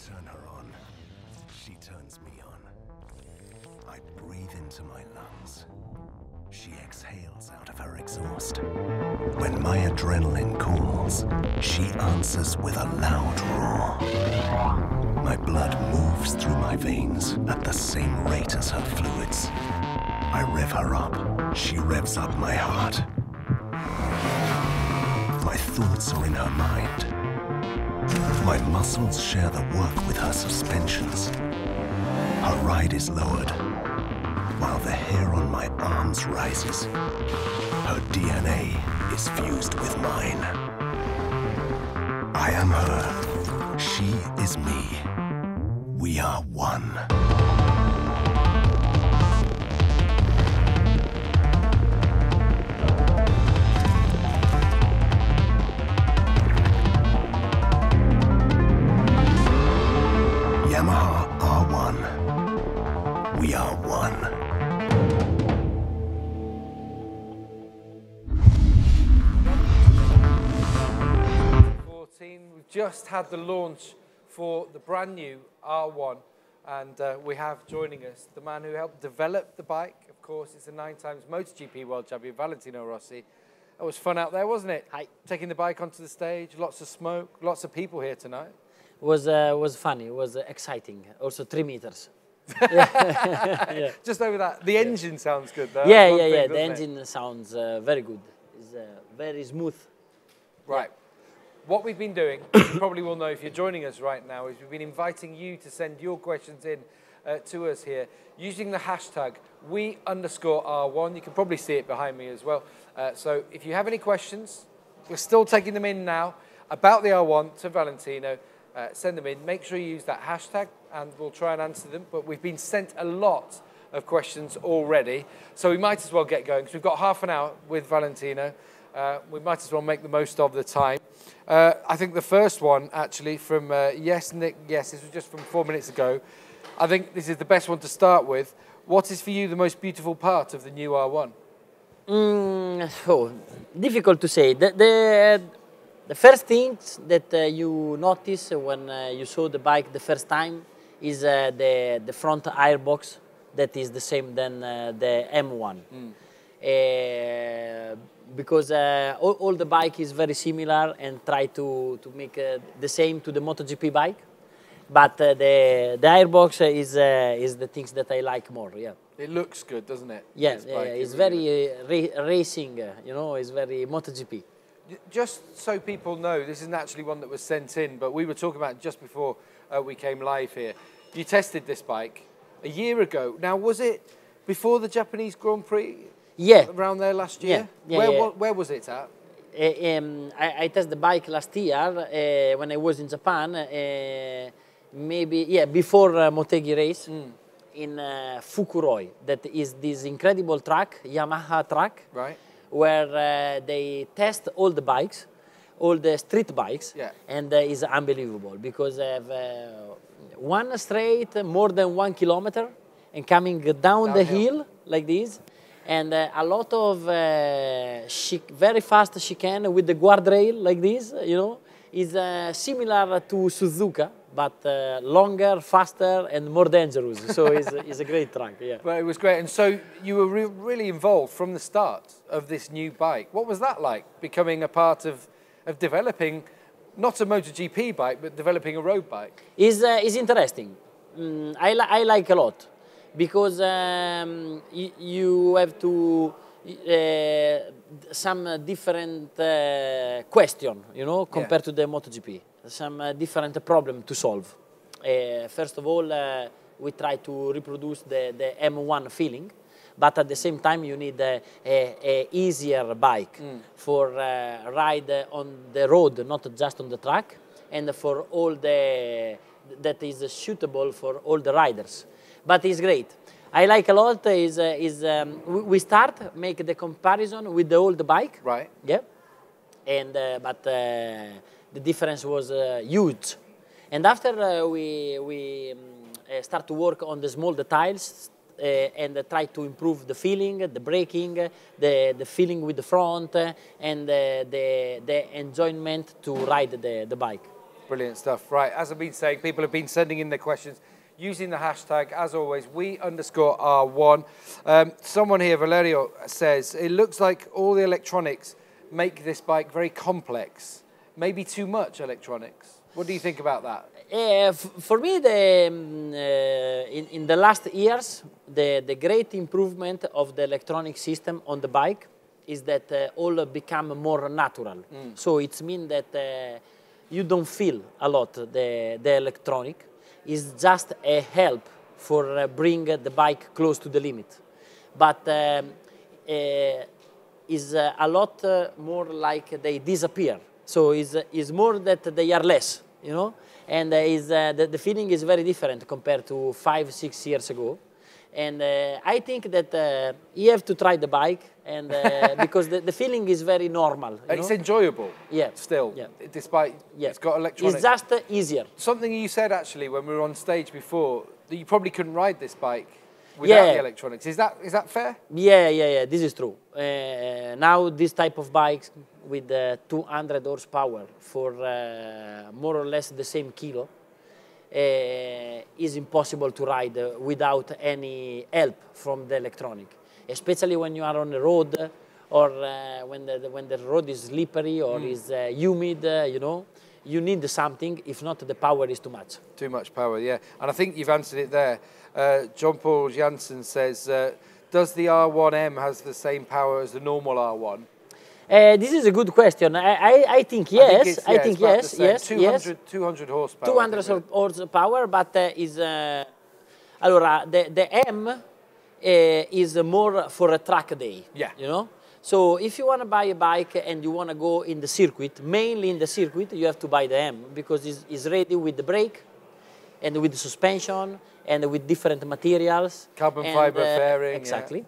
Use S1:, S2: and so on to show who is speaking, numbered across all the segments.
S1: turn her on. She turns me on. I breathe into my lungs. She exhales out of her exhaust. When my adrenaline cools, she answers with a loud roar. My blood moves through my veins at the same rate as her fluids. I rev her up. She revs up my heart. My thoughts are in her mind. My muscles share the work with her suspensions. Her ride is lowered, while the hair on my arms rises. Her DNA is fused with mine. I am her. She is me. We are one. Yamaha R1. We are one.
S2: We've just had the launch for the brand new R1, and we have joining us the man who helped develop the bike. Of course, it's a 9-time MotoGP world champion, Valentino Rossi. It was fun out there, wasn't it?
S3: Hi.
S2: Taking the bike onto the stage, lots of smoke, lots of people here tonight.
S3: Was funny. It was exciting. Also 3 meters.
S2: Yeah. Just over that. The engine sounds good, though.
S3: Yeah. The engine sounds very good. It's very smooth.
S2: Right. Yeah. What we've been doing, you probably will know if you're joining us right now, is we've been inviting you to send your questions in to us here using the hashtag #we_R1. You can probably see it behind me as well. So if you have any questions, we're still taking them in now about the R1 to Valentino. Send them in. Make sure you use that hashtag and we'll try and answer them. But we've been sent a lot of questions already, so we might as well get going because we've got half an hour with Valentino. We might as well make the most of the time. I think the first one, actually, from Yes, Nick, yes, this was just from 4 minutes ago. I think this is the best one to start with. What is for you the most beautiful part of the new R1?
S3: Difficult to say. The first thing that you notice when you saw the bike the first time is the front airbox that is the same than the M1. Because all the bike is very similar and try to make the same to the MotoGP bike. But the airbox is the things that I like more, yeah.
S2: It looks good, doesn't it?
S3: Yeah, it's very racing, you know, it's very MotoGP.
S2: Just so people know, this isn't actually one that was sent in, but we were talking about it just before we came live here. You tested this bike a year ago. Now, was it before the Japanese Grand Prix?
S3: Yeah.
S2: Around there last year? Where was it at?
S3: I tested the bike last year when I was in Japan, before Motegi race in Fukuroi. That is this incredible track, Yamaha track. Right. Where they test all the bikes, all the street bikes, and it's unbelievable because they have one straight more than 1 kilometer and coming down the hill like this, and a lot of very fast chicane with the guardrail like this, you know, is similar to Suzuka, but longer, faster, and more dangerous. So it's a great track, yeah.
S2: Well, it was great. And so you were really involved from the start of this new bike. What was that like, becoming a part of developing, not a MotoGP bike, but developing a road bike?
S3: It's interesting. I like a lot because you have to some different question, you know, compared to the MotoGP. Some different problem to solve. First of all, we try to reproduce the M1 feeling, but at the same time you need a easier bike for ride on the road, not just on the track, and for all that is suitable for all the riders. But it's great. I like a lot we make the comparison with the old bike. Right. Yeah. And but the difference was huge. And after we start to work on the small details and try to improve the feeling, the braking, the feeling with the front, and the enjoyment to ride the bike.
S2: Brilliant stuff. Right, as I've been saying, people have been sending in their questions using the hashtag, as always, we_R1. Someone here, Valerio, says, it looks like all the electronics make this bike very complex. Maybe too much electronics. What do you think about that?
S3: For me, in the last years, the great improvement of the electronic system on the bike is that all become more natural. So it means that you don't feel a lot the electronic. It's just a help for bring the bike close to the limit. But is a lot more like they disappear. So it's more that they are less, you know? And the feeling is very different compared to 5-6 years ago. And I think that you have to try the bike, and because the feeling is very normal.
S2: It's enjoyable.
S3: Yeah.
S2: Still, despite it's got electronics.
S3: It's just easier.
S2: Something you said actually when we were on stage before that you probably couldn't ride this bike without the electronics. Is that fair?
S3: Yeah. This is true. Now this type of bikes with 200 horsepower for more or less the same kilo is impossible to ride without any help from the electronic, especially when you are on the road or when the road is slippery or is humid, you know. You need something, if not the power is too much. Too
S2: much power, yeah. And I think you've answered it there. John Paul Janssen says, does the R1M has the same power as the normal R1?
S3: This is a good question. I think yes. I think yes.
S2: 200 horsepower.
S3: 200 horsepower, but allora, the M is more for a track day.
S2: Yeah.
S3: You know. So if you want to buy a bike and you want to go in the circuit, mainly in the circuit, you have to buy the M because it's ready with the brake and with the suspension and with different materials.
S2: Carbon fiber fairing.
S3: Exactly.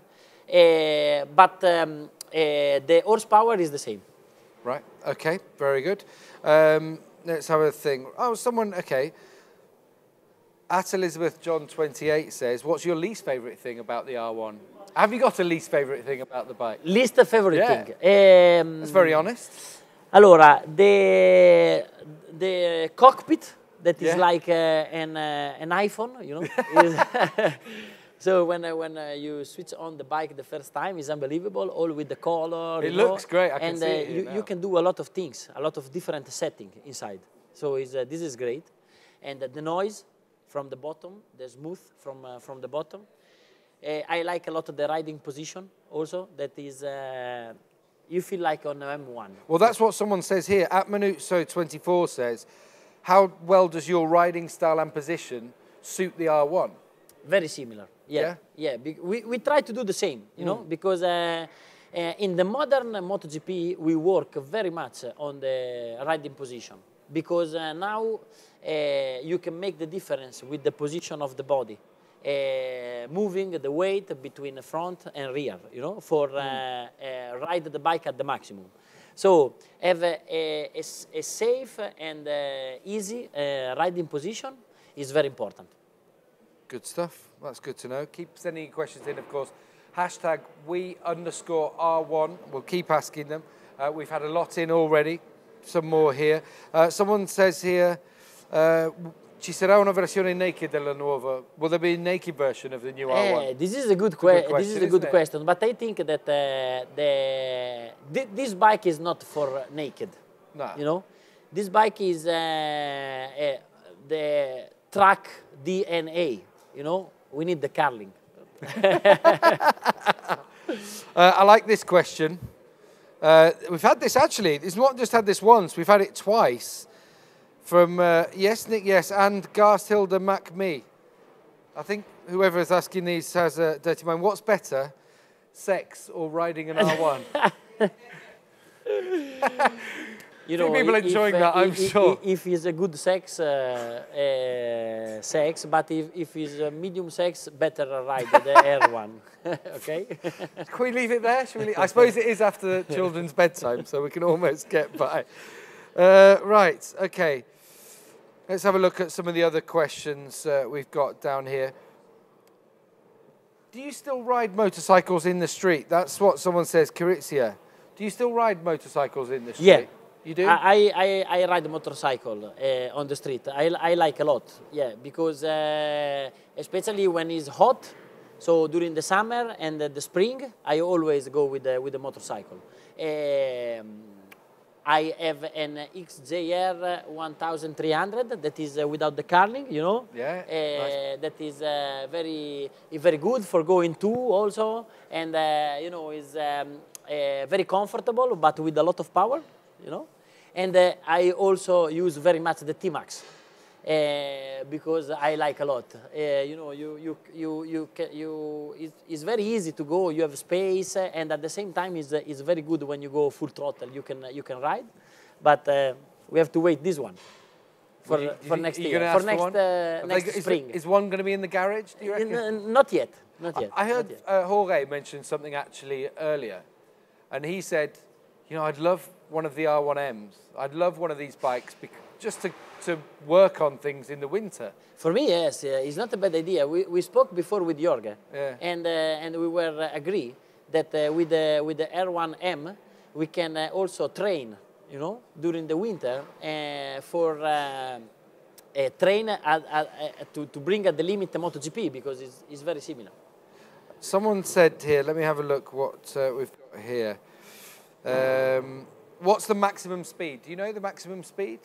S3: But the horsepower is the same.
S2: Right. Okay. Very good. Let's have a thing. Oh, someone. Okay. At Elizabeth John 28 says, "What's your least favourite thing about the R1?" Have you got a least favourite thing about the bike?
S3: Least favourite thing.
S2: That's very honest.
S3: Allora, the cockpit that is like an iPhone, you know. So when you switch on the bike the first time, it's unbelievable, all with the color.
S2: It looks great, I can see it
S3: you can do a lot of things, a lot of different settings inside. So this is great. And the noise from the bottom, the smooth from the bottom. I like a lot of the riding position also, that is, you feel like on M1.
S2: Well, that's what someone says here. At Minutso24 says, how well does your riding style and position suit the R1?
S3: Very similar. Yeah. We try to do the same, you know, because in the modern MotoGP, we work very much on the riding position, because now you can make the difference with the position of the body, moving the weight between the front and rear, you know, for ride the bike at the maximum. So have a safe and easy riding position is very important.
S2: Good stuff. That's good to know. Keep sending your questions in, of course. Hashtag we_R1. We'll keep asking them. We've had a lot in already. Some more here. Someone says here, ci sarà una versione naked della nuova. Will there be a naked version of the new R1?
S3: This is a good question. This is a good question. But I think that this bike is not for naked.
S2: No.
S3: You know, this bike is the track DNA. You know, we need the curling.
S2: I like this question. We've had this actually. It's not just had this once. We've had it twice. From Yes Nick Yes and Garsthilde Mac Me. I think whoever is asking these has a dirty mind. What's better, sex or riding an R1?
S3: You know,
S2: people enjoying that, I'm sure.
S3: If it's a good sex, but if it's a medium sex, better ride the R1. Okay?
S2: Can we leave it there? I suppose it is after children's bedtime, so we can almost get by. Right, okay. Let's have a look at some of the other questions we've got down here. Do you still ride motorcycles in the street? That's what someone says, Kiritzia. Do you still ride motorcycles in the street? You do?
S3: I ride a motorcycle on the street. I like a lot, yeah, because especially when it's hot, so during the summer and the spring, I always go with the motorcycle. I have an XJR 1300 that is without the carling, you know.
S2: Yeah. Nice.
S3: That is very good for going to also, and you know, is very comfortable, but with a lot of power, you know. And I also use very much the T-Max because I like a lot. You know, it's very easy to go. You have space, and at the same time, it's very good when you go full throttle. You can ride, but we have to wait this one for next year, for next spring.
S2: Is one going to be in the garage? Do you reckon?
S3: Not yet. Not yet.
S2: I heard Jorge mention something actually earlier, and he said, you know, I'd love one of the R1Ms. I'd love one of these bikes just to work on things in the winter.
S3: For me, yes, it's not a bad idea. We spoke before with Jorge,
S2: yeah.
S3: And we were agree that with the R1M we can also train, you know, during the winter for train to bring at the limit the MotoGP because it's very similar.
S2: Someone said here, let me have a look what we've got here. What's the maximum speed? Do you know the maximum speed?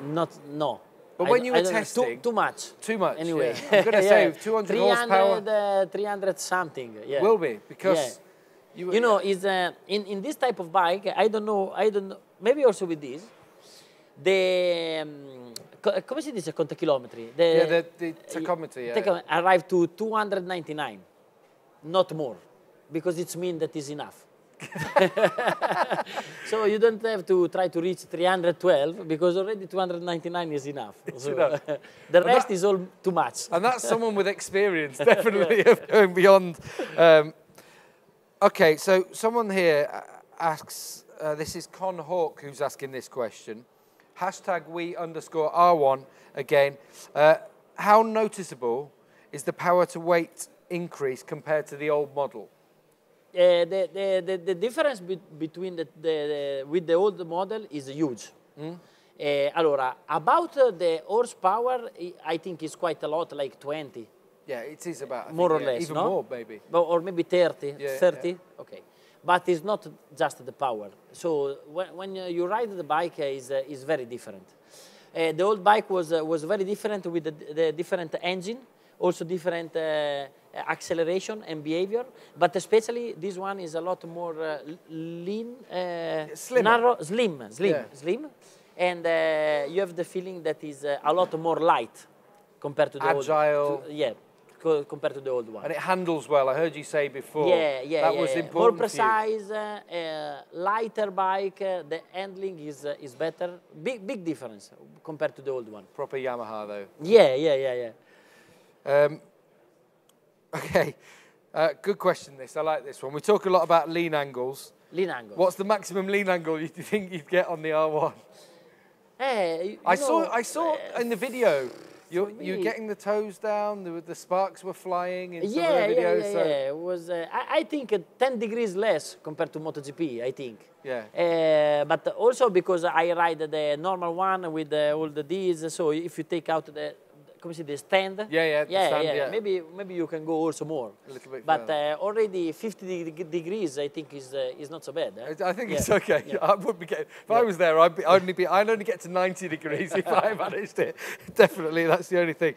S3: No.
S2: But when you were testing...
S3: Too much.
S2: Too much,
S3: anyway.
S2: Yeah. I'm going to say 200 horsepower...
S3: 300 something, yeah.
S2: Will be, because...
S3: Yeah. You know, is in this type of bike, I don't know, maybe also with this, come si dice contachilometri?
S2: The tachometry, yeah.
S3: Arrive to 299, not more, because it means that is enough. So you don't have to try to reach 312 because already 299 is enough. So the rest is all too much.
S2: And that's someone with experience, definitely, of going beyond. Okay, so someone here asks, this is Con Hawk who's asking this question. Hashtag #we_R1 again. How noticeable is the power to weight increase compared to the old model?
S3: The difference between with the old model is huge. Allora, about the horsepower, I think it's quite a lot, like 20.
S2: Yeah, it is about,
S3: more or less,
S2: even
S3: no?
S2: more, maybe.
S3: Or maybe 30,
S2: yeah,
S3: 30?
S2: Yeah.
S3: Okay. But it's not just the power. So when you ride the bike, is very different. The old bike was very different with the different engine, also different acceleration and behavior, but especially this one is a lot more lean, narrow, slim, and you have the feeling that is a lot more light compared to the
S2: agile.
S3: Compared to the old one.
S2: And it handles well. I heard you say before.
S3: That
S2: was important.
S3: More precise, lighter bike. The handling is better. Big difference compared to the old one.
S2: Proper Yamaha though.
S3: Yeah.
S2: Okay, good question this. I like this one. We talk a lot about lean angles.
S3: Lean angles.
S2: What's the maximum lean angle you think you'd get on the R1? I saw in the video, you're getting the toes down, the sparks were flying in some of the videos.
S3: Yeah. It was, I think 10 degrees less compared to MotoGP, I think.
S2: Yeah.
S3: But also because I ride the normal one with all the Ds, so if you take out the stand.
S2: Yeah.
S3: Maybe you can go also more.
S2: A little bit
S3: but already 50 degrees, I think is not so bad.
S2: I think it's okay. Yeah. I would be getting, if I was there, I'd only get to 90 degrees if I managed it. Definitely, that's the only thing.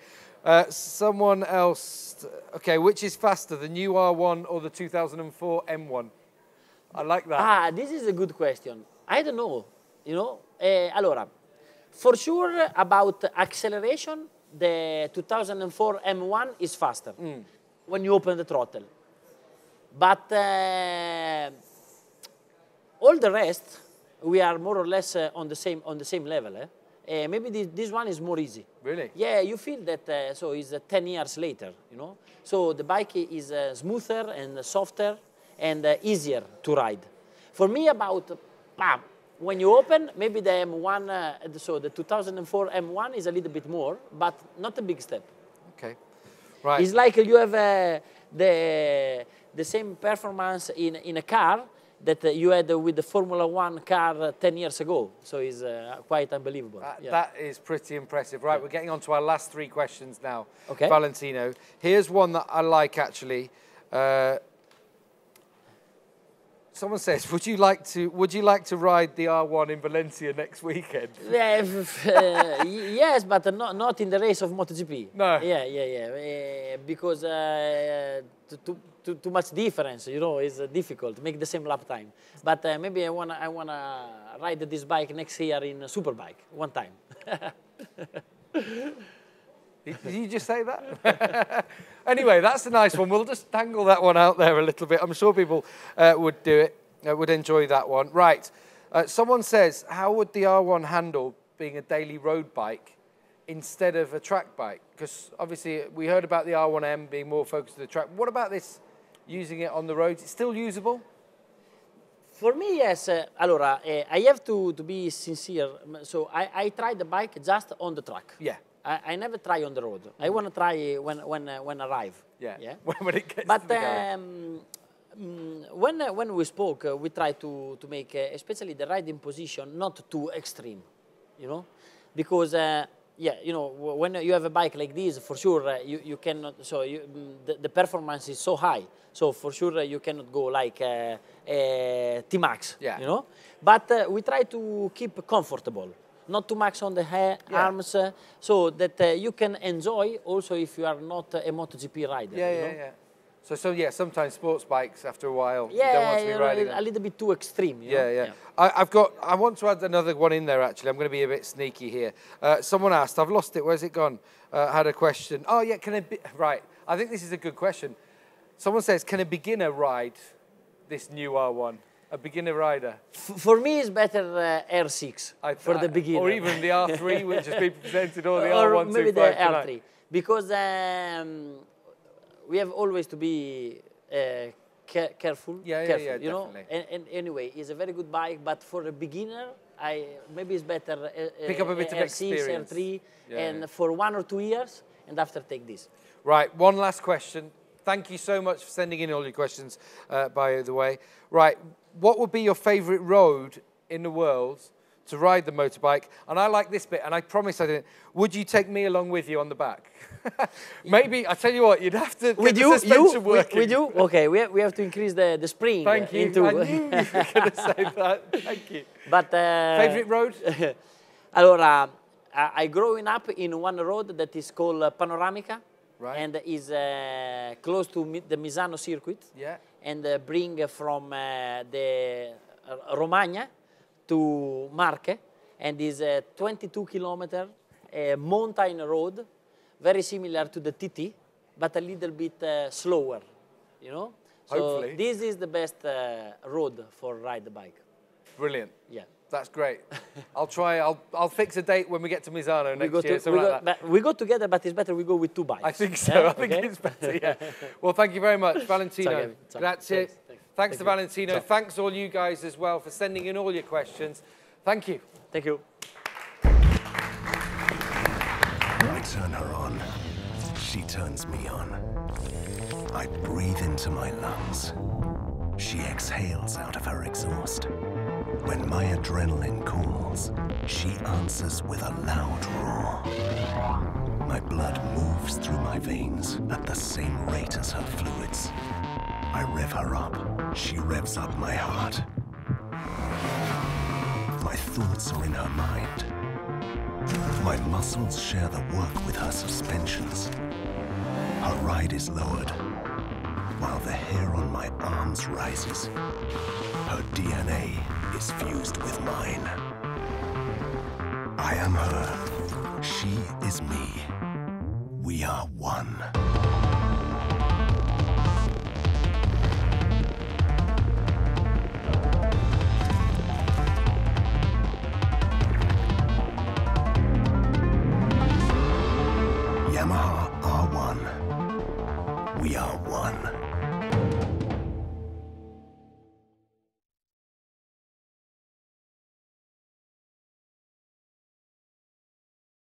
S2: Someone else. Okay, which is faster, the new R1 or the 2004 M1? I like that.
S3: This is a good question. I don't know. You know, allora, for sure about acceleration. The 2004 M1 is faster when you open the throttle. But all the rest, we are more or less on the same level. Maybe this one is more easy.
S2: Really?
S3: Yeah, you feel that, so it's 10 years later, you know? So the bike is smoother and softer and easier to ride. For me, about, when you open, maybe the M1, so the 2004 M1 is a little bit more, but not a big step.
S2: Okay, right.
S3: It's like you have the same performance in a car, that you had with the Formula One car 10 years ago. So it's quite unbelievable.
S2: That is pretty impressive. Right, we're getting on to our last 3 questions now,
S3: Okay.
S2: Valentino. Here's one that I like, actually. Someone says, would you like to ride the R1 in Valencia next weekend?
S3: Yes, but not in the race of MotoGP.
S2: No.
S3: Yeah. Because too much difference, you know, is difficult. Make the same lap time. But maybe I wanna ride this bike next year in a Superbike one time.
S2: Did you just say that? Anyway, that's a nice one. We'll just dangle that one out there a little bit. I'm sure people would do it, would enjoy that one. Right. Someone says, how would the R1 handle being a daily road bike instead of a track bike? Because obviously we heard about the R1M being more focused on the track. What about this, using it on the roads? It's still usable?
S3: For me, yes. Allora, I have to be sincere. So I tried the bike just on the track.
S2: Yeah.
S3: I never try on the road. I want to try when I arrive.
S2: Yeah. When it gets
S3: but
S2: to the guy.
S3: when we spoke, we tried to make especially the riding position not too extreme, you know, because you know, when you have a bike like this, for sure you cannot. So the performance is so high. So for sure you cannot go like T-Max,
S2: Yeah.
S3: you know. But we try to keep comfortable. Not too much on the arms, so that you can enjoy also if you are not a MotoGP rider.
S2: Yeah. So yeah, sometimes sports bikes after a while you don't want to be riding them.
S3: A little bit too extreme. You
S2: Yeah.
S3: know?
S2: I want to add another one in there actually. I'm going to be a bit sneaky here. Someone asked, I've lost it, where's it gone? Had a question. Oh yeah, right. I think this is a good question. Someone says, can a beginner ride this new R1? A beginner rider?
S3: For me, it's better R6 for the beginner.
S2: Or even the R3, which has been presented, or the
S3: or
S2: R125
S3: maybe the
S2: tonight.
S3: R3. Because we have always to be careful.
S2: Yeah,
S3: you know.
S2: definitely.
S3: And anyway, it's a very good bike, but for a beginner, maybe it's better
S2: pick up a bit of
S3: R6,
S2: experience.
S3: R3, and for 1 or 2 years, and after take this.
S2: Right, one last question. Thank you so much for sending in all your questions, by the way. Right, what would be your favourite road in the world to ride the motorbike? And I like this bit, and I promise I didn't. Would you take me along with you on the back? Maybe, I tell you what, you'd have to get the suspension working.
S3: With you? Okay, we have to increase the spring.
S2: Thank you.
S3: Into
S2: I knew you were going to say that. Thank you.
S3: But
S2: favourite road?
S3: Allora, I growing up in one road that is called Panoramica.
S2: Right.
S3: And is close to the Misano circuit.
S2: Yeah.
S3: And bring from the Romagna to Marche, and is a 22-kilometer mountain road, very similar to the TT, but a little bit slower, you know. So
S2: Hopefully.
S3: this is the best road for ride the bike.
S2: Brilliant.
S3: Yeah.
S2: That's great. I'll try. I'll fix a date when we get to Misano next year.
S3: We go together, but it's better we go with 2 bikes.
S2: I think so.
S3: Yeah?
S2: I think it's better. Yeah. Well, thank you very much, Valentino. Grazie. Thanks to Valentino. Thanks all you guys as well for sending in all your questions. Thank you.
S3: Thank you.
S1: I turn her on. She turns me on. I breathe into my lungs. She exhales out of her exhaust. When my adrenaline cools, she answers with a loud roar. My blood moves through my veins at the same rate as her fluids. I rev her up. She revs up my heart. My thoughts are in her mind. My muscles share the work with her suspensions. Her ride is lowered, while the hair on my arms rises. Her DNA is fused with mine. I am her. She is me. We are one. Yamaha R1. We are one.